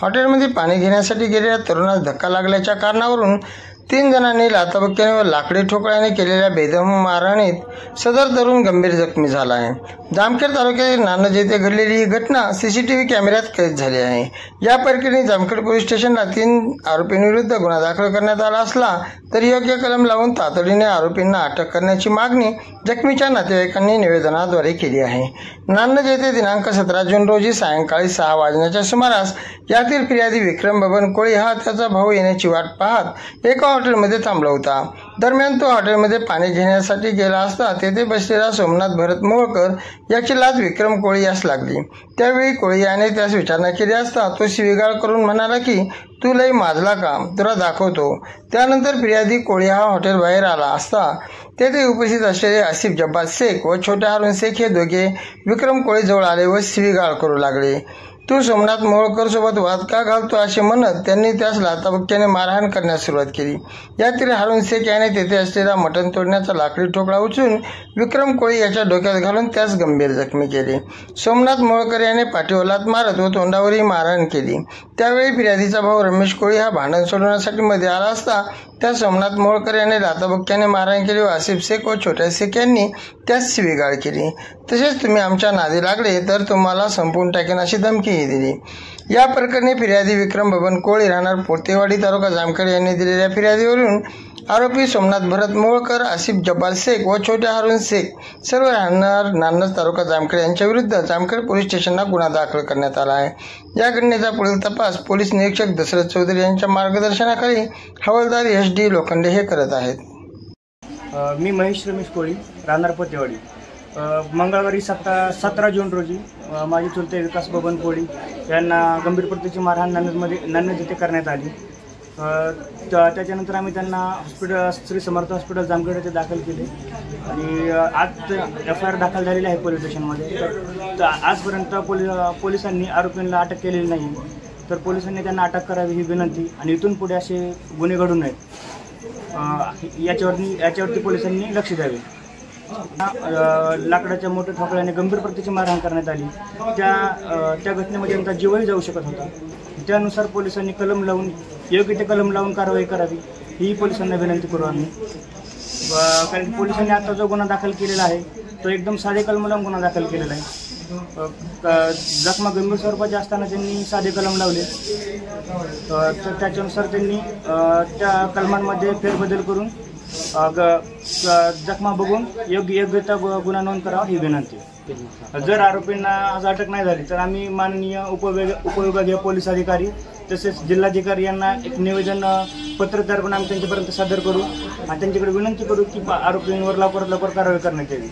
हॉटेलमध्ये पाणी घेण्यासाठी गेलेल्या तरुणास धक्का लागल्याच्या कारणावरून 3 जणांनी लाथाबुक्क्याने व लाकडी ठोकळ्याने केलेल्या बेदम मारहाणीत सदर तरुण गंभीर जखमी झाला आहे। जामखेड तालुक्यातील नानज येथे घडलेली ही घटना सीसीटीव्ही कॅमेऱ्यात कैद झाली आहे। या प्रकरणी जामखेड पोलीस स्टेशनला 3 आरोपींविरुद्ध गुन्हा दाखल करण्यात आला असला तरी योग्य कलम लावून तातडीने आरोपींना अटक करण्याची मागणी जखमीच्या नातेवाईकांनी निवेदनाद्वारे केली आहे। नानज येथे दिनांक 17 जून रोजी सायंकाळी 6 वाजण्याच्या सुमारास यातील फिर्यादी विक्रम बबन कोळी हा त्याचा भाऊ येण्याची वाट पाहत एका हॉटेलमध्ये थांबला होता। दरम्यान तो हॉटेलमध्ये पाणी घेण्यासाठी गेला असता तेथे बसलेला सोमनाथ भरत मोळकर याची लाथ विक्रम कोळी यास लागली। त्यावेळी कोळी याने त्यास विचारणा केली असता तो शिवीगाळ करून म्हणाला की तू लई माजला का, तुला दाखवतो। त्यानंतर फिर्यादी कोळी हा हॉटेल बाहेर आला असता तेथे उपस्थित असलेले आसिफ जब्बार शेख व छोट्या हारून शेख हे दोघे विक्रम कोळी जवळ आले व शिवीगाळ करू लागले। तू सोमनाथ मोळकर सोबत वाद का घालतो असे म्हणत त्यांनी त्यास लाथाबुक्क्याने मारहाण करण्यास सुरुवात केली। यातील हारून शेख याने तेथे असलेला मटण तोडण्याचा लाकडी ठोकळा उचलून विक्रम कोळी याच्या डोक्यात घालून त्यास गंभीर जखमी केले। सोमनाथ मोळकर याने पाठीवर लाथ मारत व तोंडावरही मारहाण केली। त्यावेळी फिर्यादीचा भाऊ रमेश कोळी हा भांडण सोडवण्यासाठी मध्ये आला असता त्या सोमनाथ मोळकर याने लाथाबुक्क्याने मारहाण केली व आसिफ शेख व छोट्या शेख यांनी त्यास शिवीगाळ केली। तसेच तुम्ही आमच्या नादी लागले तर तुम्हाला संपवून टाकेन अशी धमकीही दिली। या प्रकरणी फिर्यादी विक्रम बबन कोळी राहणार पोतेवाडी तालुका जामखेड यांनी दिलेल्या फिर्यादीवरून आरोपी सोमनाथ भरत मोळकर, आसिफ जब्बार शेख व छोट्या हारून शेख सर्व राहणार नानज तालुका जामखेड यांच्या विरुद्ध जामखेड पोलीस स्टेशनला गुन्हा दाखल करण्यात आला आहे। या घटनेचा पुढील तपास पोलीस निरीक्षक दशरथ चौधरी यांच्या मार्गदर्शनाखाली हवालदार SD लोखंडे हे करत आहेत। मी महेश रमेश कोळी राहणार पोतेवाडी। मंगळवारी 17 जून रोजी माझे चुलते विकास बबन कोळी यांना गंभीर प्रतीची मारहाण नानज येथे करण्यात आली। त्याच्यानंतर आम्ही त्यांना हॉस्पिटल श्री समर्थ हॉस्पिटल जामखेड येथे दाखल केले आणि आज FIR दाखल झालेली आहे पोलीस स्टेशनमध्ये। तर आजपर्यंत पोलिसांनी आरोपींना अटक केलेली नाही, तर पोलिसांनी त्यांना अटक करावी ही विनंती आणि इथून पुढे असे गुन्हे घडू नयेत याच्यावरती पोलिसांनी लक्ष द्यावे। लाकडाच्या मोठ्या ठोकळ्याने गंभीर प्रतीची मारहाण करण्यात आली। त्या घटनेमध्ये त्यांचा जीवही जाऊ शकत होता। त्यानुसार पोलिसांनी कलम लावून योग्य ते कलम लावून कारवाई करावी ही पोलिसांना विनंती करू आम्ही। कारण पोलिसांनी आता जो गुन्हा दाखल केलेला आहे तो एकदम साधे कलम लावून गुन्हा दाखल केलेला आहे। जखमा गंभीर स्वरूपाची असताना त्यांनी साधे कलम लावले, तर त्याच्यानुसार त्यांनी त्या कलमांमध्ये फेरबदल करून जखमा बघून योग्य गुन्हा नोंद करावा ही विनंती। जर आरोपींना आज अटक नाही झाली तर आम्ही माननीय उपविभागीय पोलीस अधिकारी तसेच जिल्हाधिकारी यांना एक निवेदन पत्र तयार करून आम्ही त्यांच्यापर्यंत सादर करू आणि त्यांच्याकडे विनंती करू की आरोपींवर लवकरात लवकर कारवाई करण्यात यावी।